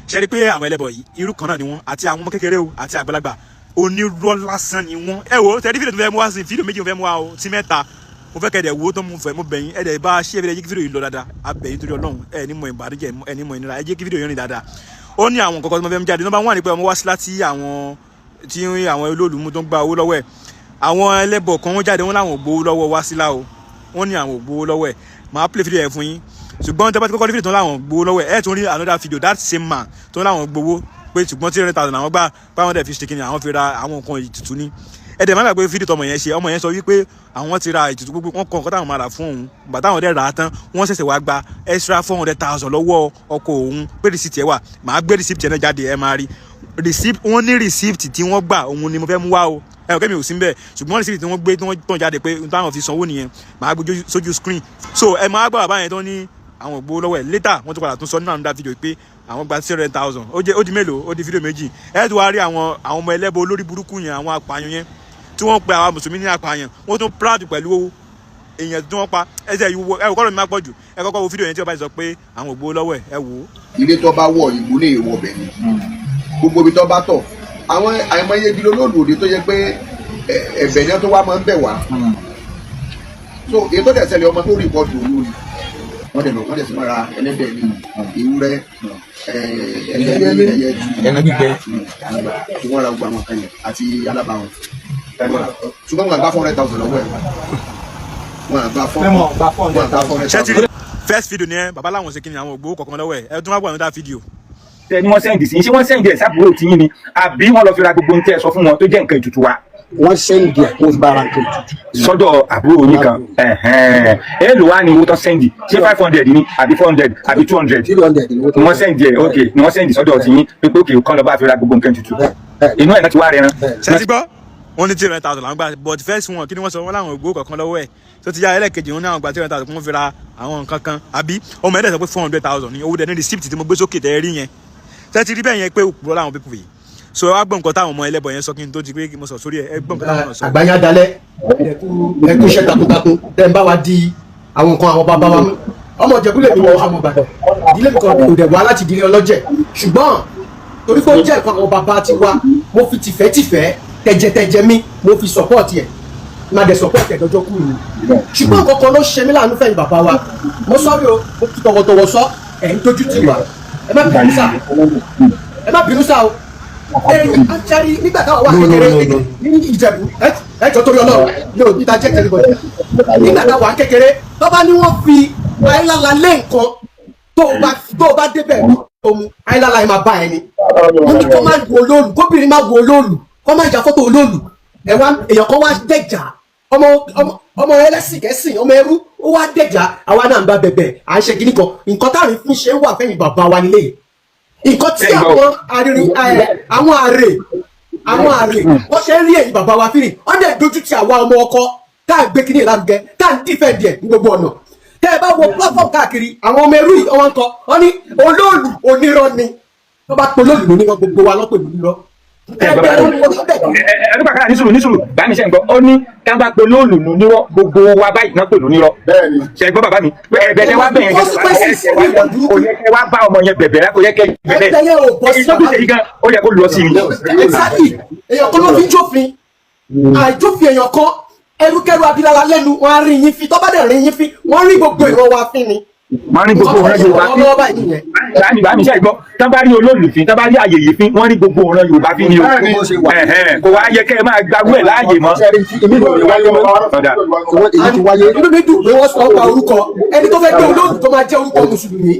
ṣe rí pé àwọn ẹlẹ́bọ̀ yìí irú kan náà ni wọ́n àti àwọn ọmọ kékeré o àti àgbàlagbà onírọ́ lásán ni wọ́n. ẹ wo tẹ̀lé fídíò tó fẹ́ mú wá sí fídíò méjì mo fẹ́ mú wá o tí mẹ́ta mo fẹ́ kẹ́dẹ̀ wo tó mo fẹ́ mo bẹ̀yìn ẹ̀dẹ̀ bá ṣé ẹ̀dẹ̀ yí kí fídíò yìí lọ dáadáa abẹ̀yìn torí Ọlọ́run ẹ̀ ní mọ̀ ìbàdíjẹ́ ẹ̀ ní mọ̀ ìnira ẹ̀ jẹ́ kí fídíò yìí rìn dáadáa. ó ní àwọn kọ̀ọ̀kan tó mo fẹ́ mú jáde nọ́mbà 1 ni pé ọmọ wá sí láti àwọn olólùmú tó ń gba owó lọ́wọ́ ẹ̀ àwọn ẹlẹ́bọ̀ kan wọ́n jáde wọ́n láwọn ò gbowó lọ́wọ́ wá sílá o wọ́n ní àwọn ò gbowó lọ́wọ́ ẹ̀ máa play fídíò yẹn fún yín ṣùgbọ́n tẹ́ bá ti kọ́kọ́ rí fídíò tó láwọn gbowó lọ́wọ́ ẹ̀ tún rí another video that same man tó láwọn gbowó pé ṣùgbọ́n 300,000 àwọn gbà páwọn dẹ̀ fi ṣe kíni àwọn fi ra àwọn nǹkan ìtùtù ní ẹ̀dẹ̀ má gbàgbé fídíò tọmọ yẹn ṣe ọmọ yẹn sọ wípé àwọn ti ra ìtùtù gbogbo wọn kọ nǹkan táwọn máa rà fún òun bàtà àwọn dẹ̀ rà á tán wọ́n ṣẹ̀ṣẹ̀ wá gba extra 400,000 lọ́wọ́ ọkọ òun pé receipt ẹ̀ wà màá gbé receipt ẹ̀ náà jáde ẹ̀ máa rí receipt wọ́n ní receipt tí wọ́n gbà òun ni mo fẹ́ mú wá o ẹ ò kẹ́mi ò sí ń bẹ̀ ṣùgbọ́n receipt tí wọ́n gbé tí wọ́n tàn jáde pé táwọn fi sanwó nìyẹn màá gbé sójú screen so ẹ máa gbọ́ bàbá yẹn tó ní àwọn ògbó lọ́wọ́ ẹ̀ later wọ́n tún padà tún sọ nínú àwọn fídíò pé àwọn gba 300,000 ó di mélòó ó di fídíò méjì ẹ̀ tó wá rí àwọn ọmọ ẹlẹ́bọ olórí burúkú yẹn àwọn apààyàn yẹn tí wọ́n pe àwọn mùsùlùmí ní apààyàn wọ́n tún proud pẹ̀lú èèyàn tí wọ́n pa ẹsẹ̀ ẹ kọ́ ló ní má pọ̀ jù ẹ kọ́kọ́ wo fídíò yẹn tí wọ́n bá sọ pé àwọn ògbó lọ́wọ́ ẹ wò ó. ilé tó bá wọ̀ ìlú lè wọ̀ bẹ̀ ni gbogbo ibi tó bá tọ̀ àwọn àìmọye ibi lólóòlù òde tó yẹ pé ẹ̀bẹ̀ ni tó wá máa ń bẹ̀ wá so èyí tó dẹ̀ ṣẹlẹ̀ ọmọ tó rìpọ́tù olórí wọ́n dẹ̀ sì máa ra ẹlẹ́dẹ̀ ní ewúrẹ́ ẹran gbígbẹ tí wọ́n ra gbogbo àwọn kan yẹn àti alábàáwọn ṣùgbọ́n wọn àgbà 400,000 lọ́wọ́ ẹ̀ wọn àgbà 400,000. first video ni ẹ bàbá làwọn ṣe kí ni àwọn ògbó kọ̀ọ̀kan lọ́wọ́ ẹ̀ ẹ tún wá gbọ́ another video. ni wọ́n sẹ́ǹdì sí ṣé wọ́n sẹ́ǹdì ẹ̀ sábúrò tí yín ni àbí wọ́n lọ fi ra gbogbo ohun tẹ́ ẹ sọ fún wọn tó jẹ́ nǹkan ètùtù wa. wọ́n sẹ́ǹdì ẹ̀ kó bára nǹkan ètùtù. sọ́dọ̀ àbúrò yín kan èèlò wa ni owó tó sẹ́ǹdì ṣé 500 ni àbí 400 àbí 200 wọ́n sẹ́ǹdì ẹ̀ ok ni wọ́n sẹ́ǹdì sọ́dọ̀ tí yín pé ok kán lọ bá fi ra gbogbo nǹkan ètùtù inú ẹ̀ náà ti wá rẹ̀ rán. ṣe ti gbọ́ wọ́n ní 300,000 làwọn gbà but first wọn kí ni wọ́n sọ wọ́n láwọn ògbó kọ̀ọ̀kan lọ́wọ́ ẹ̀ tó ti yá ẹlẹ́kejì wọn ní àwọn gba 300,000 kí wọ́n fi ra àwọn nǹkan kan àbí ọmọ ẹ̀dẹ̀ sọ pé 400,000 ní owó dẹ̀ ní receipt tí mo gbé sókè tẹ́ rí yẹn tẹ́ ti rí bẹ́ẹ̀ yẹn pé òpùrọ̀ làwọn pípù yìí so ẹ wá gbọ́ nǹkan táwọn ọmọ ẹlẹ́bọ̀ yẹn sọ kí n tó di pé mo sọ sórí ẹ gbọ́ nǹkan táwọn sọ. àgbáyá dalẹ̀ ẹkú iṣẹ́ takuntakun tẹ́ ń bá wa di àwọn nǹkan àwọn bàbá wa ọmọ ìjẹ̀búlẹ̀ mi wọ ọmọ ìbàdàn ìdílé mi kan kò dẹ̀ wá láti ìdílé ọlọ́jẹ̀ ṣùgbọ́n torí pé ó jẹ́ nǹkan àwọn bàbá ti wa mo fi tìfẹ́tìfẹ́ tẹ̀jẹ̀tẹ̀jẹ̀ mi mo fi support ẹ̀ má dẹ̀ support ẹ̀ dọ́jọ́ kú mi ṣùgbọ́n nǹkan kan ló ṣe mí láàánú fẹ́yìn bàbá wa mo sọ́rí o mo fi tọwọ́tọwọ́ sọ ẹ̀ ń tójú tì wá ẹ má bínú sá o àṣàrí nígbà táwọn wà kékeré ní Ìjẹ̀bú ẹjọ́ torí Ọlọ́run ní òbí ta jẹ́ tẹ̀lébọ̀dì nígbà táwọn wà kékeré tó bá ní wọ́n fi ayélujára lé nǹkan tó o bá débẹ̀ ohun ayélujára yìí máa bá ẹni wọ́n ní kó má wo olóòlù kóbìnrin má wo olóòlù kó má jà fọ́tò olóòlù èèyàn kan wá dẹ̀jà ọmọ ẹlẹ́sìn kẹ́sìn ọmọ ẹrú ó wá dẹ̀jà àwa náà ń bá bẹ̀bẹ̀ à ń ṣe kíní kan nǹkan táwọn fi ṣe ń wà fẹ́yìn bàbá wa nílé yìí nǹkan tí àwọn àrè wọ́n ṣe ń rí èyí bàbá wa fírì wọ́n dẹ̀ dojú ti àwa ọmọ ọkọ tá à ń gbé kíní ìlànà tá à ń dífẹ̀ndì ẹ̀ ní gbogbo ọ̀nà tẹ́ ẹ bá wo platform káàkiri àwọn ọmọ ẹrú yìí wọ́n ń kọ́ wọ́n ní olóòlù onírọ́ ni wọ́n bá pe olóòlù onírọ́ gbogbo wa lọ́pẹ̀ onírọ́. ẹnu pàkàrà nísùrù bá mi ṣe ń gbọ́ ó ní ká bá pe olóòlù nírọ́ gbogbo wa báyìí náà pè nírọ́ ṣe gbọ́ bàbá mi ẹ̀bẹ̀ tẹ́ wá bẹ̀yẹn kò yẹ kẹ́ wá bá ọmọ yẹn bẹ̀bẹ̀ rẹ kò yẹ kẹ́ bẹ̀bẹ̀ ìṣọ́kùsẹ̀ yìí gan ó yẹ kó lọ sí mi. èèyàn kan ló fi jófin àìjófin èèyàn kan ẹrúkẹrú abilala lẹ́nu wọn á rí yín fi tọ́ bá dẹ̀ rí yín fi wọ́n rí gbogbo ìran wa fín ni. wọ́n rí gbogbo ọ̀ràn Yorùbá fín láàmì bá mi ṣe gbọ́ tán bá rí olólùfín tán bá rí àyèyè fín wọ́n rí gbogbo ọ̀ràn Yorùbá fín ni o kò wá yẹ kẹ́ ẹ máa gbàgbọ́ ẹ̀ láàyè mọ́. inú mi dùn pé wọ́n sọ pa orúkọ ẹni tó fẹ́ gbé olóòlù tó máa jẹ́ orúkọ mùsùlùmí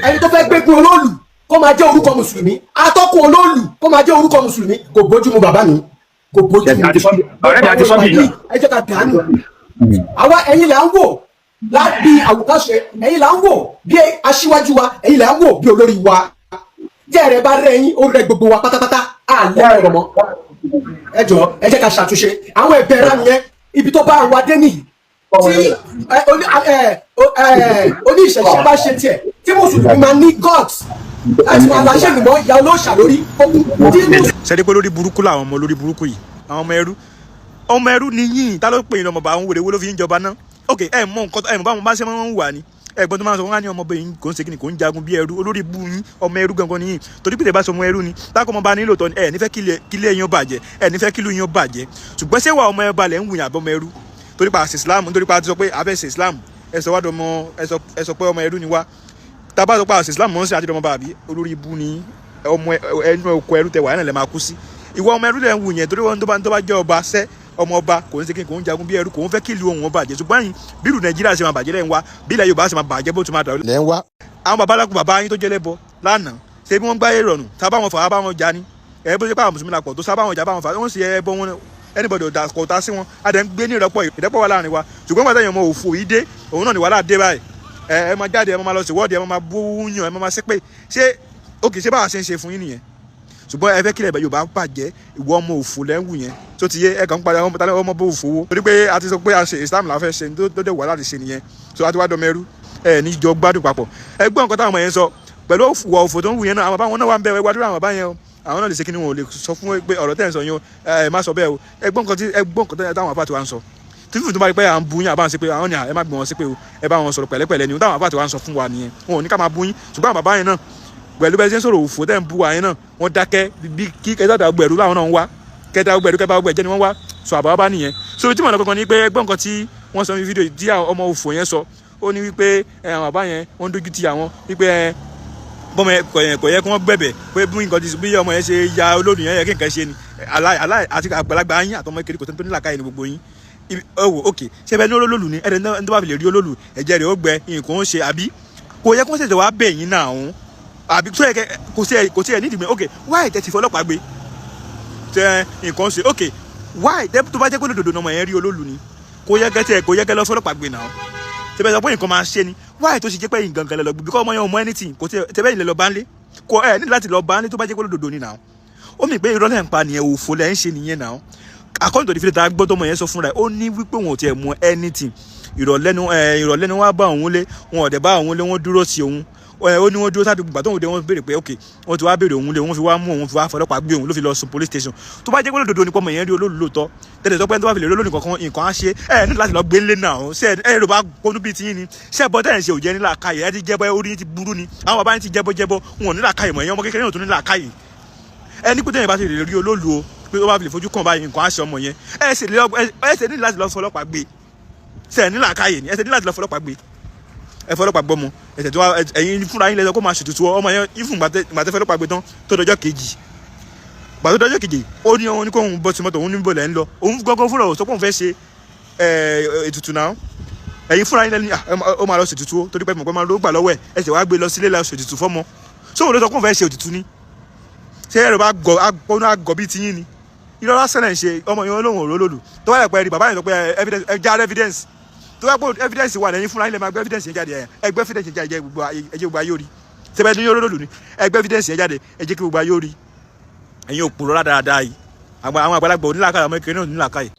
ẹni tó fẹ́ gbé olóòlù kó máa jẹ́ orúkọ mùsùlùmí atọ́kùn olóòlù kó máa jẹ́ orúkọ mùsùlùmí kò bójúmu bàbá mi kò bójúmu ọ̀rẹ́ mi àti sọ́bì yìí ẹ jẹ́ ká dànù àwa ẹ̀yin là ń wò láti àwòkọ́ṣe ẹ̀yin là ń wò bí aṣíwájú wa ẹ̀yin là ń wò bí olórí wa tí ẹ̀rẹ̀ bá rẹ̀ yín ó rẹ̀ gbogbo wa pátápátá àlẹ́ ọ̀rọ̀ mọ́ ẹ jọ̀ọ́ ẹ jẹ́ ká ṣàtúnṣe àwọn ẹ̀bẹ̀ rà nìyẹn ibi tó bá wa dé nìyí tí oníṣẹ̀ṣẹ̀ bá ṣe tiẹ̀ tí mùsùlùmí máa ní gods láti máa láṣẹ ìgbìmọ̀ ìyá olóòṣà lórí okùn. ṣe é pé lórí burúkú làwọn ọmọ lórí burúkú yìí àwọn ọmọ ẹrú ni yín tá ló pè é ọmọ bá àwọn wèrè wo ló fi ń jọba náà ok ẹ mọ nǹkan ẹ mọ báwọn bá ṣe máa ń wà ní ẹ̀gbọ́n tó máa sọ wọn á ní ọmọbìnrin kò ń ṣe kíni kò ń jagun bí ẹrú olórí bú yín ọmọ ẹrú gangan nìyí torí pé tẹ́ bá sọ ọmọ ẹrú ni tákọ ọmọ bá nílò tọ ẹ nífẹ̀ẹ́ kílé ẹyàn bàjẹ́ ẹ nífẹ̀ẹ́ kílú yín bàjẹ́ ṣùgbọ́n ṣé wà ọmọ ẹ balẹ̀ ń wùyàn àbọ̀ ọmọ ẹrú torí pa àṣẹ Islam nítorí pa ti sọ pé abẹ́ ṣe Islam ẹ sọ wádọ ọmọ ẹ sọ pé ọmọ ẹrú ni wá tá a bá sọ pé àṣẹ Islam mọ̀ ń ṣe àti ọmọ bàbí olórí bú ni ọmọ ẹnu ọkọ ẹrú tẹ wà ẹ̀ náà lẹ́ máa kú sí ìwọ ọmọ ẹrú lẹ́ ń wù yẹn torí wọn tó bá jẹ́ ọba sẹ́ ọmọ ọba kò ń ṣe kí n kò ń jagun bí ẹrú kò ń fẹ́ kí ìlú òun bàjẹ́ ṣùgbọ́n yìí bí ìlú Nàìjíríà ṣe máa bàjẹ́ lẹ́yìn wa bí ilẹ̀ Yorùbá ṣe máa bàjẹ́ bó ti máa dàrú lẹ́yìn wa. àwọn babaláku bàbá yín tó jẹ́ lẹ́bọ lánàá ṣé bí wọ́n gbá èrò ọ̀nù tá bá wọn fà á bá wọn jà ní ẹ bó ṣe pé àwọn mùsùlùmí làpọ̀ tó sá bá wọn jà bá wọn fà wọ́n sì ẹ bọ́ wọn anybody kò ta sí wọn a dẹ̀ ń gbé ní ìrẹ́pọ̀ wà láàrin wa ṣùgbọ́n pàtàkì èèyàn ọmọ òfò yìí dé òun náà ní wàhálà dé báyìí ẹ máa jáde ẹ máa lọ ṣèwọ́de ẹ máa bú yàn ẹ máa ṣépè ṣé òkè ṣé báwa ṣe ń ṣe fún yín nìyẹn ṣùgbọ́n ẹ fẹ́ kílẹ̀ bẹ̀ Yorùbá bàjẹ́ ìwọ ọmọ òfò lẹ́wù yẹn tó ti yé ẹ kàn ń padà ọmọ bó òfò wo torí pé a ti sọ pé a ṣe Islam la fẹ́ ṣe tó dẹ̀ wà láti ṣe nìyẹn tó a ti wá dọmọ ẹrú ẹ níjọ gbádùn papọ̀ ẹ gbọ́ nǹkan táwọn ọmọ yẹn sọ pẹ̀lú ìwà òfò tó ń wù yẹn náà àwọn báwọn náà wà ń bẹ wá dúró àwọn bá yẹn o àwọn náà lè ṣe kí ni wọn ò lè sọ fún pé ọ̀rọ̀ tẹ̀ ń sọ yẹn o ẹ má sọ bẹ́ẹ̀ o ẹ gbọ́ nǹkan táwọn àpá ti wá ń sọ tí fífi tó bá rí pé à ń bu yín àbá ń ṣe pé àwọn ni ẹ má gbọ́n wọn sí pé o ẹ bá wọn sọ̀rọ̀ pẹ̀lẹ́pẹ̀lẹ́ ni táwọn àpá ti wá ń sọ fún wa nìyẹn wọn ò ní ká máa bu yín ṣùgbọ́n àwọn bàbá yẹn náà pẹ̀lú bẹ́ẹ̀ ṣe ń sọ̀rọ̀ òfò tẹ́ ń bu àyẹn náà wọ́n dákẹ́ bí kí kẹta gbẹ̀rú láwọn náà ń wá kẹta gbẹ̀rú kẹta gbẹ̀jẹ́ ni wọ́n wá sọ àbá bá nìyẹn so tí mo lọ kankan ni pé ẹgbọ́n nǹkan tí wọ́n sọ ní fídíò tí ọmọ òfò yẹn sọ ó ní wípé àwọn bàbá yẹn wọ́n dójú ti àwọn wípé bọ́mọ kò yẹ kí wọ́n gbẹ̀bẹ̀ pé bí nǹkan ti bí ọmọ yẹn ṣe ya olóòdù yẹn yẹ kí nǹkan ṣe ni aláì àti àgbàlagbà yín àtọmọ kékeré kò tó ní làákàyè ní gbogbo yín ọwọ òkè ṣe bẹ ní olólù ni ẹni tó bá fi lè rí olólù ẹ̀jẹ̀ rẹ̀ ó gbẹ nǹkan ó ṣe àbí kò yẹ kí wọ́n ṣẹ̀ṣẹ̀ wá bẹ̀ yín náà ọ̀hún àbí tó yẹ kẹ kò sí ẹ nídìí mi ok why tẹ ti fi ọlọ́pàá gbé tẹ nǹkan ṣe ok why tẹ tó bá jẹ́ pé olódodo náà ọmọ yẹn rí olólù ni kò yẹ kẹ lọ fọlọ́pàá gbé náà tẹ bẹ sọ pé nǹkan máa ṣe ni why tó ṣe jẹ́ pé yín gangan lẹ lọ gbé because ọmọ yẹn ò mọ anything kò tẹ bẹ́ẹ̀ yín lẹ lọ bá ń lé kò ẹ ní láti lọ bá ń lé tó bá jẹ́ pé olódodo ni náà ó mì pé irọ́ lẹ́ ń pa nìyẹn òfò lẹ́ ń ṣe nìyẹn náà according to the video tá a gbọ́ tọmọ yẹn sọ fúnra ẹ̀ ó ní wípé wọn ò tiẹ̀ mọ anything ìrọ̀lẹ́ ni wọ́n bá òun lé wọn ò dẹ̀ bá òun lé wọ́n dúró sí òun ó ní wọ́n dúró sádùúgbò gbà tóun dé wọ́n béèrè pé ok wọ́n ti wá béèrè òun lé wọ́n fi wá mú òun fi wá fọlọ́pàá gbé òun ló fi lọ sùn police station tó bá jẹ́ pé lódodo nípa ọmọ yẹn rí olóòlù lóòótọ́ tẹ̀lé tó pẹ́ tó bá fi lè rí olóòlù nǹkan á ṣe ẹ ní láti lọ gbé lé náà ṣe ẹ ló bá kónú bíi tiyín ni ṣé ẹ bọ́ tẹ̀ ń ṣe òjẹ́ nílà káyè ẹ ti jẹ́bọ́ orí yín ti burú ni àwọn bàbá yín ti jẹ́bọ́ wọn ò nílà káyè mọ̀ ẹ̀yìn ọmọ kékeré náà tó nílà káyè ẹ ní pété yẹn bá ti lè rí olóòlù o pé ó bá fi lè fojú kàn báyìí nǹkan á ṣe ọmọ yẹn ẹ ṣe ní láti lọ fọlọ́pàá gbé ṣe ẹ nílà káyè ni ẹ ṣe ní láti lọ fọlọ́pàá gbé ẹ fọlọ́pàá gbọ́ mu ẹ̀sẹ̀ tó wá ẹ̀yin fúnra yín lẹ́sọ̀ kó máa ṣètùtù ọmọ yẹn ìfún gbàtẹ́ fọlọ́pàá gbé tán tó dọjọ́ kejì gbàtọ́ dọjọ́ kejì ó ní òun ní kó òun bọ́ sí mọ́tò òun ní bò lẹ́ ń lọ òun gbọ́ngàn fúnra òun sọ pé òun fẹ́ ṣe ètùtù náà ẹ̀yin fúnra yín lẹ́ni ó máa lọ ṣètùtù torí pé mọ̀ pé máa ló gbà lọ́wọ́ ẹ̀ ẹ̀sẹ̀ wá gbé lọ sílé lọ ṣètùtù fọ́mọ sóhun ló sọ pé òun fẹ́ ṣe ètùtù ni ṣé ẹ̀rọ bá gọ̀ bíi tiyín ni irọ́ lásán náà ń ṣe ọmọ yẹn olóhùn òrólòlù tó wáyà pẹ́ rí bàbá yẹn sọ pé evidence tó wá pé evidence wà lẹ́yìn fúnra yín lè máa gbé evidence yẹn jáde ẹgbẹ́ evidence yẹn jáde ẹjẹ́ gbogbo ayé orí sẹ́bẹ̀ ní olólù ni ẹgbẹ́ evidence yẹn jáde ẹjẹ́ kí gbogbo ayé orí ẹ̀yin òpùrọ̀ dáadáa yìí àwọn àgbàlagbà onílàkàyè ọmọ kékeré náà onílàkàyè.